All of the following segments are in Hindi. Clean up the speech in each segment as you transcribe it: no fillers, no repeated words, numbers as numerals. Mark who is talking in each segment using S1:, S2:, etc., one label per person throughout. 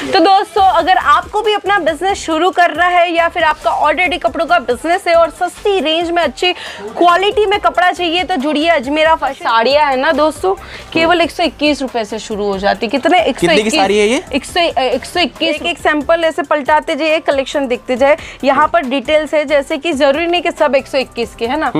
S1: तो दोस्तों अगर आपको भी अपना बिजनेस शुरू करना है या फिर आपका ऑलरेडी कपड़ों का बिजनेस है और सस्ती रेंज में अच्छी क्वालिटी में कपड़ा चाहिए तो जुड़िए अजमेरा फैशन। साड़ियाँ है ना दोस्तों, केवल 121 रुपए से शुरू हो जाती। कितने 121
S2: साड़ी है ये?
S1: 121। एक सैंपल ऐसे पलटाते जाइए, कलेक्शन देखते जाए। यहाँ पर डिटेल्स है, जैसे कि जरूरी नहीं कि सब 121 के है ना,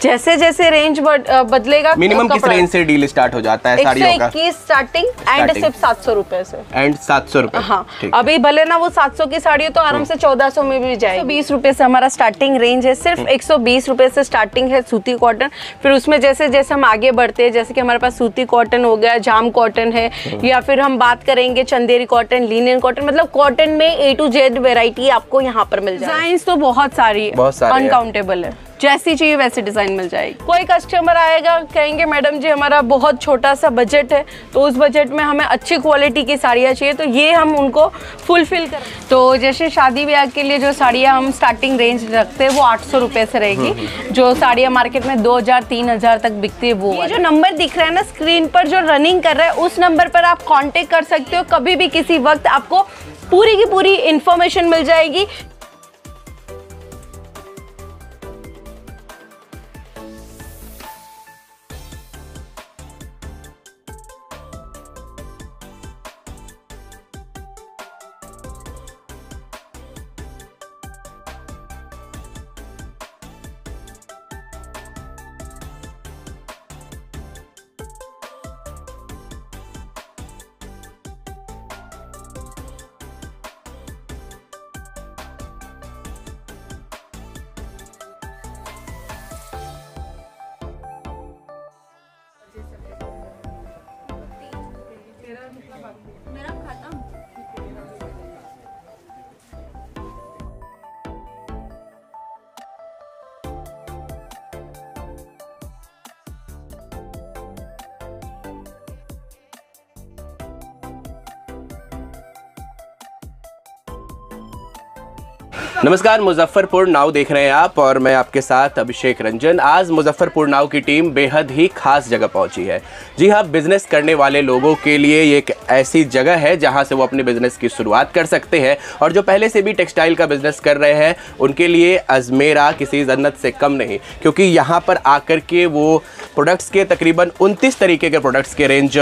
S1: जैसे जैसे रेंज बदलेगा।
S2: मिनिमम किस रेंज से डील स्टार्ट हो जाता है साड़ियों का?
S1: 121 स्टार्टिंग एंड सिर्फ 700 रुपए से।
S2: एंड 700 रुपए।
S1: हाँ, अभी भले ना वो 700 की साड़ी हो तो आराम से 1400 में भी जाएगी। 120 रुपए से हमारा स्टार्टिंग रेंज है, सिर्फ 120 रुपए से स्टार्टिंग है सूती कॉटन। फिर उसमें जैसे जैसे हम आगे बढ़ते हैं, जैसे कि हमारे पास सूती कॉटन हो गया, जाम कॉटन है, या फिर हम बात करेंगे चंदेरी कॉटन, लिनन कॉटन, मतलब कॉटन में A to Z वेरायटी आपको यहाँ पर मिल जाएगी। डिजाइन तो बहुत सारी है, अनकाउंटेबल है, जैसी चाहिए वैसी डिजाइन मिल जाएगी। कोई कस्टमर आएगा कहेंगे मैडम जी हमारा बहुत छोटा सा बजट है, तो उस बजट में हमें अच्छी क्वालिटी की साड़ियाँ चाहिए, तो ये हम उनको फुलफिल करें। तो जैसे शादी ब्याह के लिए जो साड़ियाँ हम स्टार्टिंग रेंज रखते हैं वो 800 रुपए से रहेगी। जो साड़ियाँ मार्केट में 2000-3000 तक बिकती है वो। ये जो नंबर दिख रहा है ना स्क्रीन पर जो रनिंग कर रहा है, उस नंबर पर आप कॉन्टेक्ट कर सकते हो। कभी भी किसी वक्त आपको पूरी की पूरी इंफॉर्मेशन मिल जाएगी। मेरा खत्म।
S2: नमस्कार, मुजफ्फरपुर नाउ देख रहे हैं आप और मैं आपके साथ अभिषेक रंजन। आज मुजफ्फरपुर नाउ की टीम बेहद ही खास जगह पहुंची है। जी हाँ, बिजनेस करने वाले लोगों के लिए ये एक ऐसी जगह है जहां से वो अपने बिजनेस की शुरुआत कर सकते हैं, और जो पहले से भी टेक्सटाइल का बिजनेस कर रहे हैं उनके लिए अजमेरा किसी जन्नत से कम नहीं, क्योंकि यहाँ पर आकर के वो प्रोडक्ट्स के तकरीबन 29 तरीके के प्रोडक्ट्स के रेंज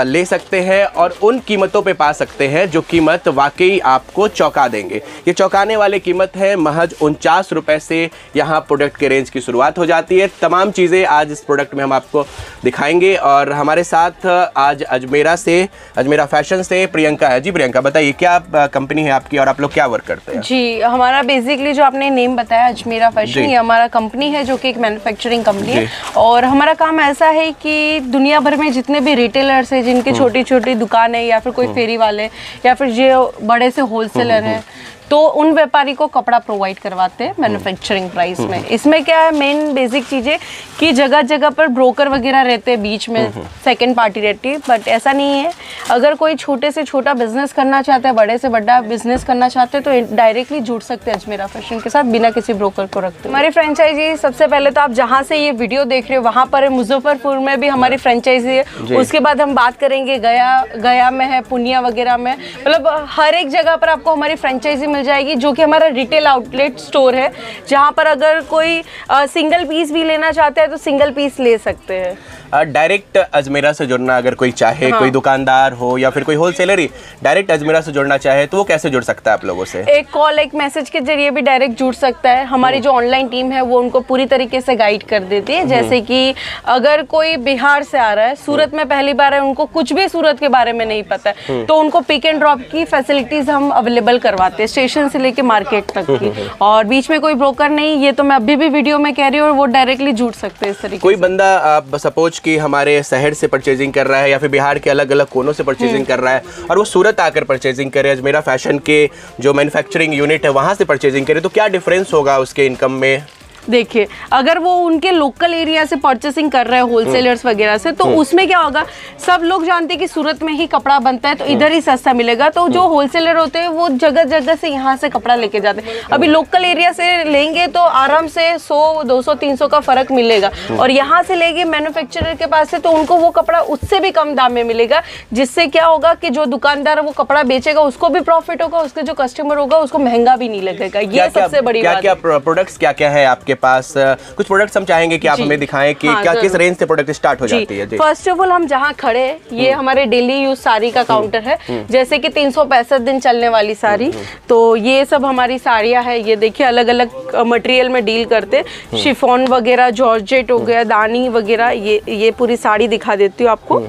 S2: ले सकते हैं और उन कीमतों पे पा सकते हैं जो कीमत वाकई आपको चौंका देंगे। ये चौंकाने वाले कीमत है महज 49 रुपए से यहाँ प्रोडक्ट के रेंज की शुरुआत हो जाती है। तमाम चीज़ें आज इस प्रोडक्ट में हम आपको दिखाएंगे और हमारे साथ आज अजमेरा फैशन से प्रियंका है। जी प्रियंका, बताइए क्या कंपनी है आपकी और आप लोग क्या वर्क करते हैं?
S1: जी, हमारा बेसिकली जो आपने नेम बताया अजमेरा फैशन, ये हमारा कंपनी है जो कि एक मैन्युफैक्चरिंग कंपनी है। और हमारा काम ऐसा है कि दुनिया भर में जितने भी रिटेलर्स हैं जिनकी छोटी छोटी दुकान है या फिर कोई फेरी वाले या फिर जो बड़े से होलसेलर हैं, तो उन व्यापारी को कपड़ा प्रोवाइड करवाते हैं मैन्युफैक्चरिंग प्राइस में। इसमें क्या है, मेन बेसिक चीज़ें कि जगह जगह पर ब्रोकर वगैरह रहते हैं, बीच में सेकंड पार्टी रहती है, बट ऐसा नहीं है। अगर कोई छोटे से छोटा बिजनेस करना चाहता है, बड़े से बड़ा बिजनेस करना चाहते हैं, तो डायरेक्टली जुड़ सकते हैं अजमेरा फैशन के साथ बिना किसी ब्रोकर को रखते। हमारी फ्रेंचाइजी सबसे पहले तो आप जहाँ से ये वीडियो देख रहे हो वहाँ पर है, मुजफ्फरपुर में भी हमारी फ्रेंचाइजी है। उसके बाद हम बात करेंगे गया में है, पुनिया वगैरह में, मतलब हर एक जगह पर आपको हमारी फ्रेंचाइजी मिल जाएगी, जो कि हमारा रिटेल आउटलेट स्टोर है, जहां पर अगर कोई सिंगल पीस भी लेना चाहते हैं तो सिंगल पीस ले सकते हैं।
S2: डायरेक्ट अजमेरा से जुड़ना अगर कोई चाहे, कोई दुकानदार हो या फिर कोई होलसेलर ही डायरेक्ट अजमेरा से जुड़ना चाहे तो वो कैसे जुड़ सकता है आप लोगों से?
S1: एक कॉल, एक मैसेज के जरिए भी डायरेक्ट जुड़ सकता है। हमारी जो ऑनलाइन टीम है वो उनको पूरी तरीके से गाइड कर देती है। जैसे कि अगर कोई बिहार से आ रहा है, सूरत में पहली बार है, उनको कुछ भी सूरत के बारे में नहीं पता है, तो उनको पिक एंड ड्रॉप की फैसिलिटीज हम अवेलेबल करवाते हैं, स्टेशन से लेके मार्केट तक की। और बीच में कोई ब्रोकर नहीं, ये तो मैं अभी भी वीडियो में कह रही हूँ, और वो डायरेक्टली जुड़ सकते हैं इस तरीके।
S2: कोई बंदा सपोज कि हमारे शहर से परचेजिंग कर रहा है या फिर बिहार के अलग अलग कोनों से परचेजिंग कर रहा है और वो सूरत आकर परचेजिंग करे, अजमेरा फैशन के जो मैन्युफैक्चरिंग यूनिट है वहाँ से परचेजिंग करे, तो क्या डिफरेंस होगा उसके इनकम में?
S1: देखिए अगर वो उनके लोकल एरिया से परचेसिंग कर रहे हैं होलसेलर्स वगैरह से, तो उसमें क्या होगा, सब लोग जानते हैं कि सूरत में ही कपड़ा बनता है तो इधर ही सस्ता मिलेगा, तो जो होलसेलर होते हैं वो जगह जगह से यहाँ से कपड़ा लेके जाते हैं। अभी लोकल एरिया से लेंगे तो आराम से 100, 200, 300 का फर्क मिलेगा, और यहाँ से लेंगे मैन्युफैक्चरर के पास से तो उनको वो कपड़ा उससे भी कम दाम में मिलेगा, जिससे क्या होगा कि जो दुकानदार वो कपड़ा बेचेगा उसको भी प्रॉफिट होगा, उसके जो कस्टमर होगा उसको महंगा भी नहीं लगेगा। ये सबसे बड़ी बात है।
S2: क्या प्रोडक्ट्स क्या क्या है आपके पास? कुछ प्रोडक्ट्स हम चाहेंगे कि आप हमें दिखाएं कि क्या किस रेंज से प्रोडक्ट स्टार्ट हो जाती है।
S1: फर्स्ट ऑफ ऑल हम जहाँ खड़े हैं ये हमारे डेली यूज साड़ी का काउंटर है, जैसे कि 365 दिन चलने वाली साड़ी, तो ये सब हमारी साड़ियाँ है। ये देखिए अलग अलग मटेरियल में डील करते, शिफॉन वगैरह, जॉर्जेट हो गया, दानी वगैरह, ये पूरी साड़ी दिखा देती हूँ आपको।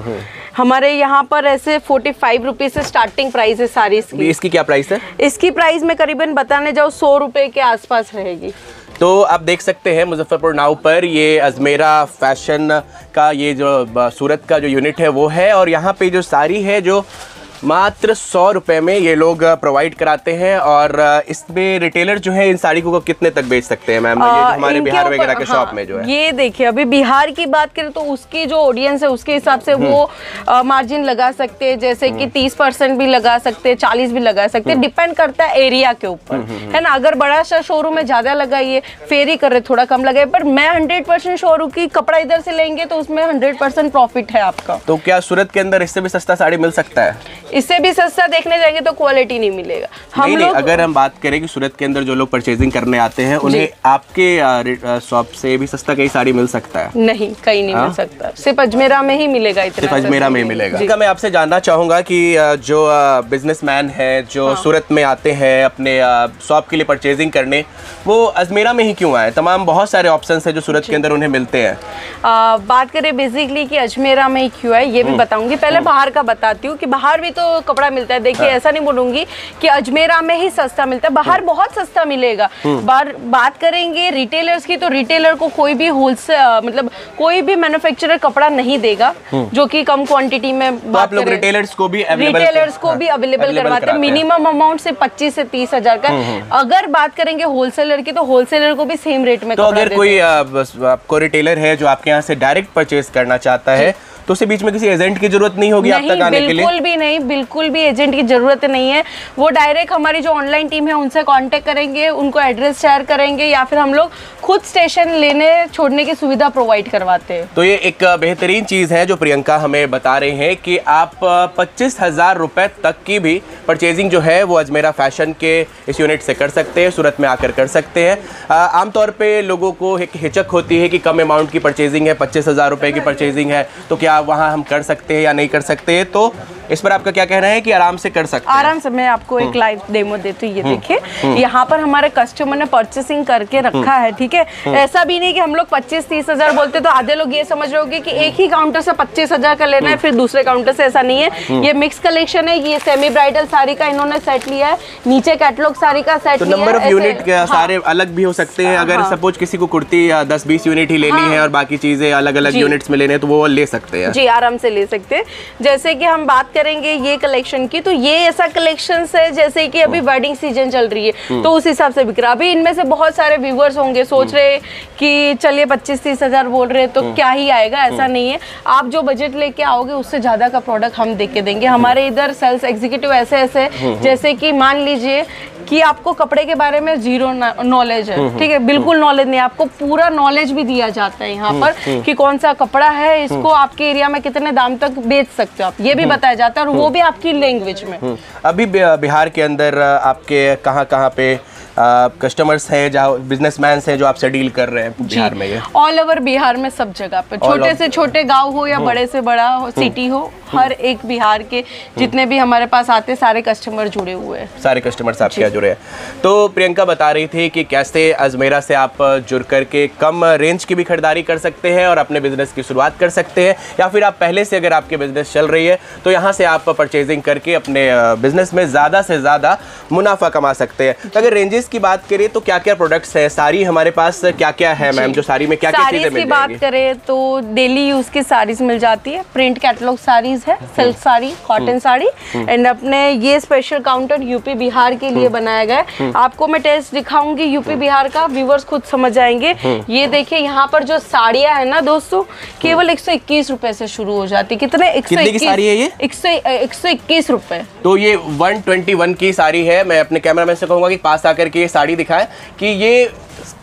S1: हमारे यहाँ पर ऐसे 45 रुपीज से स्टार्टिंग प्राइस है सारी
S2: इसकी क्या प्राइस है? इसकी
S1: प्राइस में करीबन बताने जाओ 100 रुपए के आसपास रहेगी।
S2: तो आप देख सकते हैं मुजफ्फरपुर नाउ पर ये अजमेरा फैशन का ये जो सूरत का जो यूनिट है वो है, और यहाँ पे जो साड़ी है जो मात्र 100 रुपये में ये लोग प्रोवाइड कराते हैं। और इसमें रिटेलर जो है इन साड़ी को कितने तक बेच सकते हैं मैम, ये हमारे बिहार वगैरह के शॉप में जो है?
S1: ये देखिए अभी बिहार की बात करें तो उसकी जो ऑडियंस है उसके हिसाब से वो मार्जिन लगा सकते हैं, जैसे कि 30% भी लगा सकते हैं, 40 भी लगा सकते हैं, डिपेंड करता है एरिया के ऊपर, है ना। अगर बड़ा सा शोरूम में ज्यादा लगाइए, फेरी कर रहे थोड़ा कम लगाइए, पर मैं 100% श्योर हूँ कि कपड़ा इधर से लेंगे तो उसमें 100% प्रॉफिट है आपका।
S2: तो क्या सूरत के अंदर इससे भी सस्ता साड़ी मिल सकता है?
S1: इससे भी सस्ता देखने जाएंगे तो क्वालिटी नहीं मिलेगा। हम लोग
S2: अगर हम बात करें कि सूरत के अंदर जो लोग परचेजिंग करने आते हैं उन्हें आपके शॉप से भी सस्ता कहीं साड़ी मिल सकता है?
S1: नहीं, कहीं नहीं मिल सकता, सिर्फ अजमेरा में ही मिलेगा।
S2: सिर्फ अजमेरा में ही मिलेगा। मैं आपसे जानना चाहूँगा कि जो बिजनेसमैन है जो सूरत में आते हैं अपने शॉप के लिए परचेजिंग करने, वो अजमेरा में ही क्यों आए? तमाम बहुत सारे ऑप्शंस है जो सूरत के अंदर उन्हें मिलते हैं।
S1: बात करें बेसिकली कि अजमेरा में ही क्यों है, ये भी बताऊंगी। पहले बाहर का बताती हूँ कि बाहर भी तो कपड़ा मिलता है। देखिए ऐसा नहीं बोलूंगी कि अजमेरा में ही सस्ता मिलता है, बाहर बहुत सस्ता मिलेगा। बात करेंगे रिटेलर्स की, तो रिटेलर को कोई भी होलसेल मतलब कोई भी मैन्युफैक्चरर कपड़ा नहीं देगा जो कि कम क्वांटिटी में।
S2: तो आप लोग रिटेलर्स को भी
S1: अवेलेबल करवाते हैं, मिनिमम अमाउंट से 25 से 30 हजार का। अगर बात करेंगे होलसेलर की, तो होलसेलर को भी सेम रेट में।
S2: तो अगर कोई आपको रिटेलर है जो आपके यहाँ से डायरेक्ट परचेज करना चाहता है तो उससे बीच में किसी एजेंट की जरूरत नहीं होगी आप तक आने के लिए?
S1: बिल्कुल भी नहीं, बिल्कुल भी एजेंट की जरूरत नहीं है। वो डायरेक्ट हमारी जो ऑनलाइन टीम है उनसे कांटेक्ट करेंगे, उनको एड्रेस शेयर करेंगे, या फिर हम लोग खुद स्टेशन लेने छोड़ने की सुविधा प्रोवाइड करवाते हैं।
S2: तो ये एक बेहतरीन चीज़ है जो प्रियंका हमें बता रहे हैं कि आप 25,000 रुपए तक की भी परचेजिंग जो है वो अजमेरा फैशन के इस यूनिट से कर सकते हैं, सूरत में आकर कर सकते हैं। आमतौर पर लोगों को एक हिचक होती है कि कम अमाउंट की परचेजिंग है, 25,000 रुपये की परचेजिंग है, तो क्या वहाँ हम कर सकते हैं या नहीं कर सकते हैं? तो इस पर आपका क्या कहना है कि आराम से कर सकते हैं?
S1: आराम से। मैं आपको एक लाइव डेमो देती हूँ। ये देखिए यहाँ पर हमारे कस्टमर ने परचेसिंग करके रखा है, ठीक है। ऐसा भी नहीं कि हम लोग 25-30 हजार बोलते तो आधे लोग ये समझ रहे होंगे कि एक ही काउंटर से 25,000 का लेना है फिर दूसरे काउंटर से। ऐसा नहीं है, ये मिक्स कलेक्शन है। ये सेमी ब्राइडल साड़ी का इन्होंने सेट लिया है, नीचे कैटलॉग साड़ी का सेट लिया है।
S2: नंबर ऑफ यूनिट सारे अलग भी हो सकते हैं। अगर सपोज किसी को कुर्ती 10-20 यूनिट ही लेनी है और बाकी चीजें अलग अलग यूनिट्स में लेने हैं तो वो ले सकते हैं।
S1: जी, आराम से ले सकते हैं। जैसे कि हम बात करेंगे ये कलेक्शन की, तो ये ऐसा कलेक्शन है जैसे कि अभी वेडिंग सीजन चल रही है तो उस हिसाब से बिक रहा है। अभी इनमें से बहुत सारे व्यूअर्स होंगे सोच रहे कि चलिए 25-30 हजार बोल रहे हैं तो क्या ही आएगा, ऐसा नहीं है। आप जो बजट लेके आओगे उससे ज्यादा का प्रोडक्ट हम देख के देंगे। हमारे इधर सेल्स एग्जीक्यूटिव ऐसे जैसे कि मान लीजिए कि आपको कपड़े के बारे में जीरो नॉलेज है, ठीक है, बिल्कुल नॉलेज नहीं, आपको पूरा नॉलेज भी दिया जाता है यहाँ पर कि कौन सा कपड़ा है, इसको आपके एरिया में कितने दाम तक बेच सकते हो आप, ये भी बताया जाता है, और वो भी आपकी लैंग्वेज में।
S2: अभी बिहार के अंदर आपके कहाँ पे कस्टमर्स हैं, जहाँ बिजनेसमैन हैं जो आपसे डील कर रहे हैं बिहार में? ये
S1: ऑल ओवर बिहार में सब जगह पे, छोटे से छोटे गांव हो या बड़े से बड़ा सिटी हो, हर एक बिहार के जितने भी हमारे पास आते सारे कस्टमर जुड़े हुए हैं।
S2: सारे कस्टमर्स आपके यहाँ जुड़े हैं। तो प्रियंका बता रही थी कि कैसे अजमेरा से आप जुड़ करके कम रेंज की भी खरीदारी कर सकते हैं और अपने बिजनेस की शुरुआत कर सकते हैं, या फिर आप पहले से अगर आपके बिजनेस चल रही है तो यहाँ से आप परचेजिंग करके अपने बिजनेस में ज़्यादा से ज़्यादा मुनाफा कमा सकते हैं। तो अगर रेंजेस की बात करें तो क्या क्या प्रोडक्ट्स है, साड़ी हमारे पास क्या क्या है मैम, जो साड़ी में क्या क्या चीजें मिल जाएंगी?
S1: बात करें तो डेली यूज की साड़ीज मिल जाती है, प्रिंट कैटलॉग साड़ीज है, silk sari, cotton sari, and अपने ये स्पेशल काउंटर यूपी बिहार के लिए बनाया गया है। आपको मैं टेस्ट दिखाऊंगी यूपी बिहार का, व्यूवर्स खुद समझ जाएंगे। ये देखिए यहाँ पर जो साड़ियाँ है ना दोस्तों, केवल 121 रुपए से शुरू हो जाती है। कितने? 121 की साड़ी है ये? 121 रुपए।
S2: तो ये 121 की साड़ी है। मैं अपने कैमरामैन से कहूंगा कि पास आकर के ये साड़ी दिखाएं कि ये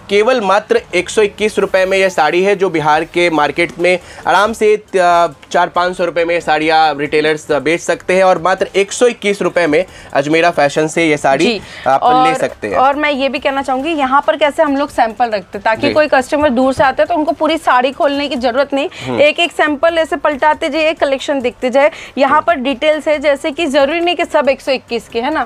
S2: केवल मात्र 121 रुपए में ये साड़ी है, जो बिहार के मार्केट में आराम से 400-500 रुपए में ये साड़ियाँ रिटेलर्स बेच सकते हैं, और मात्र 121 रुपए में अजमेरा फैशन से ये साड़ी आप ले सकते हैं।
S1: और मैं ये भी कहना चाहूंगी, यहाँ पर कैसे हम लोग सैंपल रखते हैं ताकि कोई कस्टमर दूर से आते हैं तो उनको पूरी साड़ी खोलने की जरूरत नहीं, एक एक सैंपल ऐसे पलटाते जाए, कलेक्शन दिखते जाए। यहाँ पर डिटेल्स है, जैसे कि जरूरी नहीं कि सब 121 के है ना,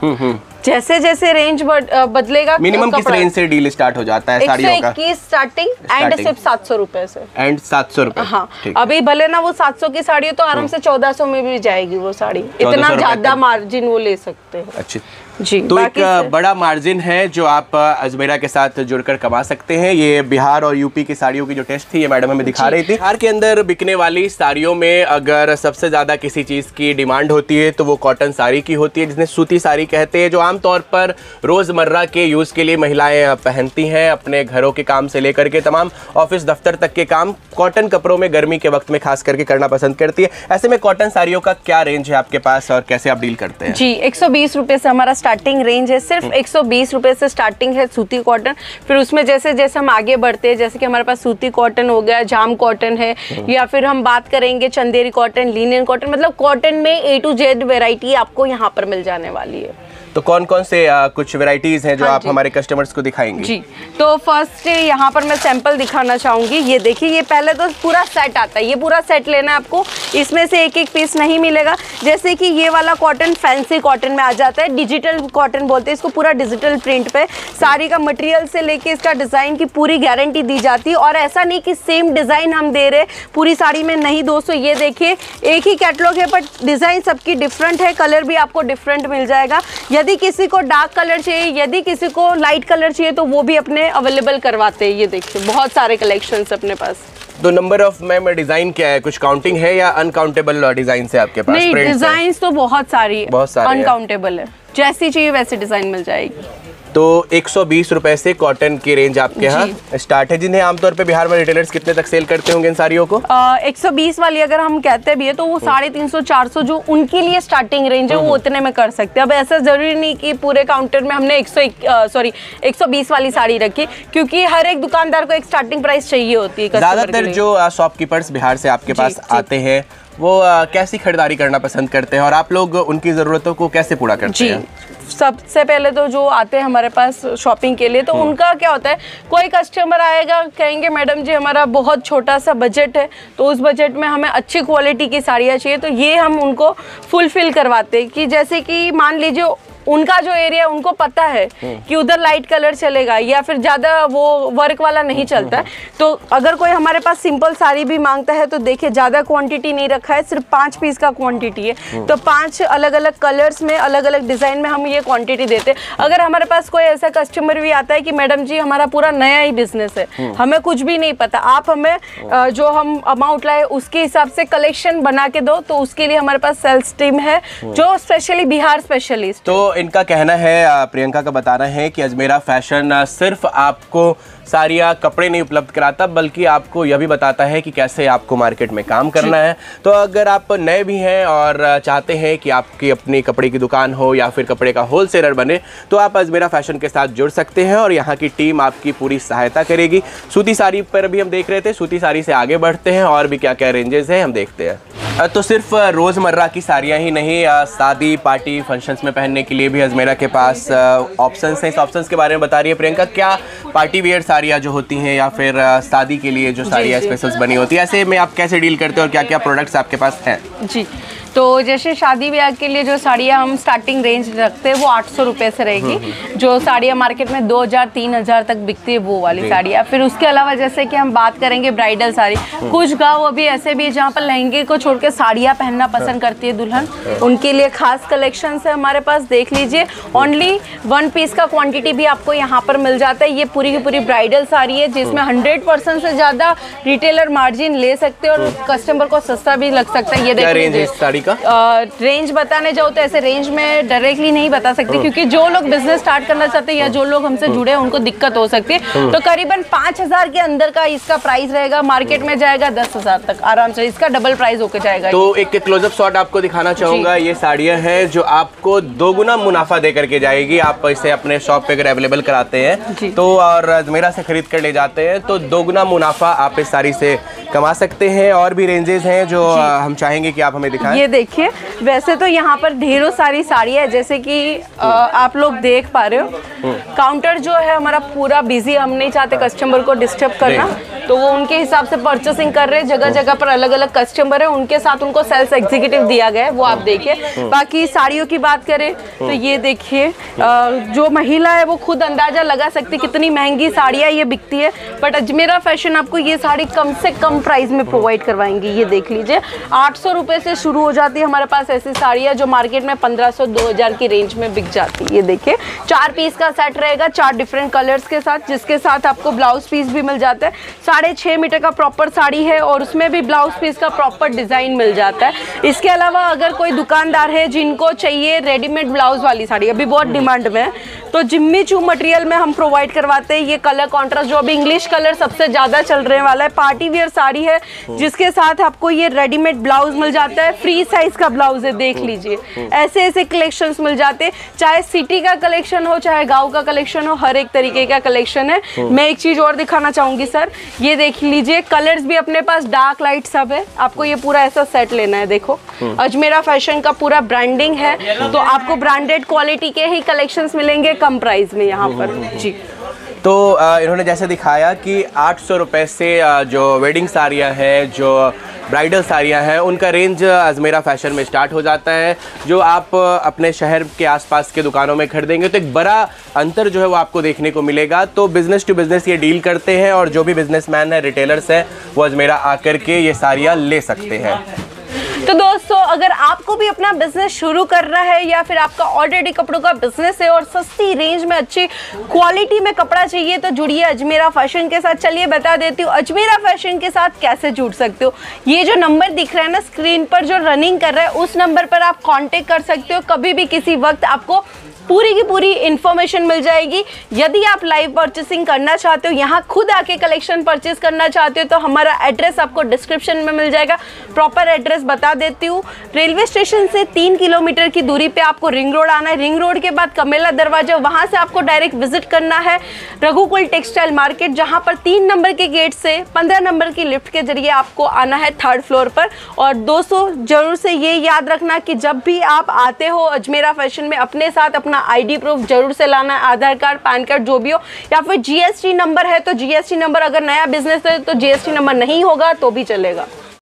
S1: जैसे जैसे रेंज बदलेगा।
S2: मिनिमम किस रेंज से डील स्टार्ट हो जाता है साड़ियों का?
S1: 121 स्टार्टिंग एंड सिर्फ 700 रुपए से।
S2: एंड 700 रुपए?
S1: हाँ, अभी भले ना वो 700 की साड़ी हो तो आराम से 1400 में भी जाएगी वो साड़ी, इतना ज्यादा मार्जिन वो ले सकते हैं।
S2: अच्छी
S1: जी,
S2: तो एक बड़ा मार्जिन है जो आप अजमेरा के साथ जुड़कर कमा सकते हैं। ये बिहार और यूपी की साड़ियों की जो टेस्ट थी ये मैडम हमें दिखा रही थी। बिहार के अंदर बिकने वाली साड़ियों में अगर सबसे ज़्यादा किसी चीज़ की डिमांड होती है तो वो कॉटन साड़ी की होती है, जिसने सूती साड़ी कहते हैं, जो आमतौर पर रोज़मर्रा के यूज़ के लिए महिलाएं पहनती हैं। अपने घरों के काम से लेकर के तमाम ऑफिस दफ्तर तक के काम कॉटन कपड़ों में गर्मी के वक्त में खास करके करना पसंद करती है। ऐसे में कॉटन साड़ियों का क्या रेंज है आपके पास और कैसे आप डील करते हैं?
S1: जी, 120 रुपए से हमारा स्टार्टिंग रेंज है, सिर्फ 120 रुपए से स्टार्टिंग है सूती कॉटन। फिर उसमें जैसे जैसे हम आगे बढ़ते हैं, जैसे कि हमारे पास सूती कॉटन हो गया, जाम कॉटन है, या फिर हम बात करेंगे चंदेरी कॉटन, लिनन कॉटन, मतलब कॉटन में A to Z वैरायटी आपको यहाँ पर मिल जाने वाली है।
S2: तो कौन कौन से कुछ वैरायटीज हैं जो आप हमारे कस्टमर्स को दिखाएंगे? जी,
S1: तो फर्स्ट यहाँ पर मैं सैंपल दिखाना चाहूंगी। ये देखिए, ये पहले तो पूरा सेट आता है, ये पूरा सेट लेना है आपको, इसमें से एक एक पीस नहीं मिलेगा। जैसे कि ये वाला कॉटन फैंसी कॉटन में आ जाता है, डिजिटल कॉटन बोलते हैं इसको, पूरा डिजिटल प्रिंट पे साड़ी का मटेरियल से लेके इसका डिजाइन की पूरी गारंटी दी जाती है। और ऐसा नहीं कि सेम डिजाइन हम दे रहे पूरी साड़ी में, नहीं दोस्तों, ये देखिए एक ही कैटलॉग है बट डिजाइन सबकी डिफरेंट है, कलर भी आपको डिफरेंट मिल जाएगा। यदि किसी को डार्क कलर चाहिए, यदि किसी को लाइट कलर चाहिए तो वो भी अपने अवेलेबल करवाते हैं। ये देखिए बहुत सारे कलेक्शंस अपने पास।
S2: तो नंबर ऑफ मैम डिजाइन क्या है, कुछ काउंटिंग है या अनकाउंटेबल डिजाइन है आपके पास?
S1: नहीं, डिजाइन तो बहुत सारी अनकाउंटेबल है, जैसी चाहिए वैसी डिजाइन मिल जाएगी।
S2: तो 120 रुपए से कॉटन की रेंज आपके यहाँ स्टार्ट है, जिन्हें आमतौर पे बिहार में रिटेलर्स कितने तक सेल करते होंगे इन साड़ियों को?
S1: 120 वाली अगर हम कहते भी है तो वो 350-400 जो उनके लिए स्टार्टिंग रेंज है वो उतने में कर सकते हैं। अब ऐसा जरूरी नहीं कि पूरे काउंटर में हमने 120 वाली साड़ी रखी, क्योंकि हर एक दुकानदार को एक स्टार्टिंग प्राइस चाहिए होती है।
S2: ज्यादातर जो शॉपकीपर्स बिहार से आपके पास आते हैं वो कैसी खरीदारी करना पसंद करते हैं और आप लोग उनकी जरूरतों को कैसे पूरा करते हैं?
S1: सबसे पहले तो जो आते हैं हमारे पास शॉपिंग के लिए, तो उनका क्या होता है, कोई कस्टमर आएगा कहेंगे मैडम जी हमारा बहुत छोटा सा बजट है, तो उस बजट में हमें अच्छी क्वालिटी की साड़ियाँ चाहिए, तो ये हम उनको फुलफिल करवाते हैं। कि जैसे कि मान लीजिए उनका जो एरिया उनको पता है कि उधर लाइट कलर चलेगा या फिर ज़्यादा वो वर्क वाला नहीं चलता है, तो अगर कोई हमारे पास सिंपल साड़ी भी मांगता है तो देखिए ज़्यादा क्वांटिटी नहीं रखा है, सिर्फ 5 पीस का क्वांटिटी है, तो 5 अलग अलग कलर्स में अलग अलग डिज़ाइन में हम ये क्वांटिटी देते हैं। अगर हमारे पास कोई ऐसा कस्टमर भी आता है कि मैडम जी हमारा पूरा नया ही बिजनेस है, हमें कुछ भी नहीं पता, आप हमें जो हम अमाउंट लाए उसके हिसाब से कलेक्शन बना के दो, तो उसके लिए हमारे पास सेल्स टीम है जो स्पेशली बिहार स्पेशलिस्ट।
S2: तो इनका कहना है, प्रियंका का बताना है कि अजमेरा फैशन सिर्फ आपको साड़ियाँ कपड़े नहीं उपलब्ध कराता, बल्कि आपको यह भी बताता है कि कैसे आपको मार्केट में काम करना है। तो अगर आप नए भी हैं और चाहते हैं कि आपकी अपनी कपड़े की दुकान हो या फिर कपड़े का होलसेलर बने, तो आप अजमेरा फैशन के साथ जुड़ सकते हैं और यहाँ की टीम आपकी पूरी सहायता करेगी। सूती साड़ी पर भी हम देख रहे थे, सूती साड़ी से आगे बढ़ते हैं और भी क्या क्या रेंजेस हैं हम देखते हैं। तो सिर्फ रोज़मर्रा की साड़ियाँ ही नहीं, शादी पार्टी फंक्शंस में पहनने के लिए भी अजमेरा के पास ऑप्शंस हैं। इस ऑप्शंस के बारे में बता रही है प्रियंका, क्या पार्टी वेयर साड़ियाँ जो होती हैं या फिर शादी के लिए जो साड़ियाँ स्पेशल्स बनी होती है, ऐसे में आप कैसे डील करते हो और क्या क्या प्रोडक्ट्स आपके पास हैं?
S1: जी, तो जैसे शादी ब्याह के लिए जो साड़ियाँ हम स्टार्टिंग रेंज रखते हैं वो 800 रुपये से रहेगी। जो साड़ियाँ मार्केट में 2000-3000 तक बिकती है, वो वाली साड़ियाँ। फिर उसके अलावा जैसे कि हम बात करेंगे ब्राइडल साड़ी, कुछ गाँव अभी ऐसे भी है जहाँ पर लहंगे को छोड़ के साड़ियाँ पहनना पसंद करती है दुल्हन, उनके लिए खास कलेक्शन है हमारे पास। देख लीजिए, ओनली 1 पीस का क्वांटिटी भी आपको यहाँ पर मिल जाता है। ये पूरी की पूरी ब्राइडल साड़ी है जिसमें 100% से ज़्यादा रिटेलर मार्जिन ले सकते हैं और कस्टमर को सस्ता भी लग सकता है। ये देख लीजिए
S2: साड़ी का
S1: रेंज बताने जाओ तो ऐसे रेंज में डायरेक्टली नहीं बता सकती, क्योंकि जो लोग बिजनेस स्टार्ट करना चाहते हैं या जो लोग हमसे जुड़े हैं उनको दिक्कत हो सकती है। तो करीबन 5000 के अंदर का इसका प्राइस रहेगा, मार्केट में जाएगा 10,000 तक आराम से, इसका डबल प्राइस होकर जाएगा।
S2: तो एक क्लोजअप शॉट आपको दिखाना चाहूंगा। ये साड़ियाँ हैं जो आपको 2 गुना मुनाफा दे करके जाएगी। आप इसे अपने शॉप पे अगर अवेलेबल कराते हैं तो और अजमेरा से खरीद कर ले जाते हैं तो 2 गुना मुनाफा आप इस साड़ी से कमा सकते हैं। और भी रेंजेस हैं जो हम चाहेंगे कि आप हमें दिखाएं।
S1: ये देखिए, वैसे तो यहाँ पर ढेरों सारी साड़ियाँ है, जैसे कि आप लोग देख पा रहे हो। काउंटर जो है हमारा पूरा बिजी, हम नहीं चाहते कस्टमर को डिस्टर्ब करना, तो वो उनके हिसाब से परचेसिंग कर रहे हैं। जगह जगह पर अलग अलग कस्टमर है, उनके साथ उनको सेल्स एग्जीक्यूटिव दिया गया है, वो आप देखिए। बाकी साड़ियों की बात करें तो ये देखिए, जो महिला है वो खुद अंदाजा लगा सकती है कितनी महंगी साड़ियाँ ये बिकती है, बट अजमेरा फैशन आपको ये साड़ी कम से कम प्राइस में प्रोवाइड करवाएंगी। ये देख लीजिए, 800 रुपये से शुरू हो जाती है हमारे पास ऐसी साड़ियाँ जो मार्केट में 1500-2000 की रेंज में बिक जाती है। ये देखिए, 4 पीस का सेट रहेगा, 4 डिफरेंट कलर्स के साथ, जिसके साथ आपको ब्लाउज पीस भी मिल जाता है। 6.5 मीटर का प्रॉपर साड़ी है और उसमें भी ब्लाउज पीस का प्रॉपर डिजाइन मिल जाता है। इसके अलावा अगर कोई दुकानदार है जिनको चाहिए रेडीमेड ब्लाउज वाली साड़ी, अभी बहुत डिमांड में है, तो जिम्मी चू मटेरियल में हम प्रोवाइड करवाते हैं। ये कलर कॉन्ट्रास्ट जो अभी इंग्लिश कलर सबसे ज्यादा चल रहे वाला है, पार्टी वियर साड़ी है जिसके साथ आपको ये रेडीमेड ब्लाउज मिल जाता है। फ्री साइज का ब्लाउज है, देख लीजिए। ऐसे ऐसे कलेक्शंस मिल जाते हैं, चाहे सिटी का कलेक्शन हो चाहे गांव का कलेक्शन हो, हर एक तरीके का कलेक्शन है। मैं एक चीज और दिखाना चाहूंगी सर, ये देख लीजिए, कलर्स भी अपने पास डार्क लाइट सब है। आपको ये पूरा ऐसा सेट लेना है। देखो, अजमेरा फैशन का पूरा ब्रांडिंग है, तो आपको ब्रांडेड क्वालिटी के ही कलेक्शंस मिलेंगे कम प्राइस में यहाँ पर जी।
S2: तो इन्होंने जैसे दिखाया कि 800 रुपये से जो वेडिंग साड़ियाँ हैं, जो ब्राइडल साड़ियाँ हैं, उनका रेंज अजमेरा फैशन में स्टार्ट हो जाता है। जो आप अपने शहर के आसपास के दुकानों में खरीदेंगे तो एक बड़ा अंतर जो है वो आपको देखने को मिलेगा। तो बिज़नेस टू बिज़नेस ये डील करते हैं और जो भी बिजनेसमैन है, रिटेलर्स हैं, वो अजमेरा आकर के ये साड़ियाँ ले सकते हैं।
S1: तो दोस्तों, अगर आपको भी अपना बिजनेस शुरू करना है या फिर आपका ऑलरेडी कपड़ों का बिजनेस है और सस्ती रेंज में अच्छी क्वालिटी में कपड़ा चाहिए तो जुड़िए अजमेरा फैशन के साथ। चलिए बता देती हूँ अजमेरा फैशन के साथ कैसे जुड़ सकते हो। ये जो नंबर दिख रहा है ना स्क्रीन पर, जो रनिंग कर रहा है, उस नंबर पर आप कांटेक्ट कर सकते हो। कभी भी किसी वक्त आपको पूरी की पूरी इंफॉर्मेशन मिल जाएगी। यदि आप लाइव परचेसिंग करना चाहते हो, यहाँ खुद आके कलेक्शन परचेस करना चाहते हो, तो हमारा एड्रेस आपको डिस्क्रिप्शन में मिल जाएगा। प्रॉपर एड्रेस बता देती हूँ। रेलवे स्टेशन से 3 किलोमीटर की दूरी पे आपको रिंग रोड आना है। रिंग रोड के बाद कमेला दरवाजा, वहाँ से आपको डायरेक्ट विजिट करना है रघुकुल टेक्सटाइल मार्केट, जहाँ पर 3 नंबर के गेट से 15 नंबर की लिफ्ट के जरिए आपको आना है 3rd फ्लोर पर। और दोस्तों, जरूर से ये याद रखना कि जब भी आप आते हो अजमेरा फैशन में, अपने साथ अपना आईडी प्रूफ जरूर से लाना है, आधार कार्ड, पैन कार्ड जो भी हो, या फिर जीएसटी नंबर है तो जीएसटी नंबर, अगर नया बिजनेस है तो जीएसटी नंबर नहीं होगा तो भी चलेगा।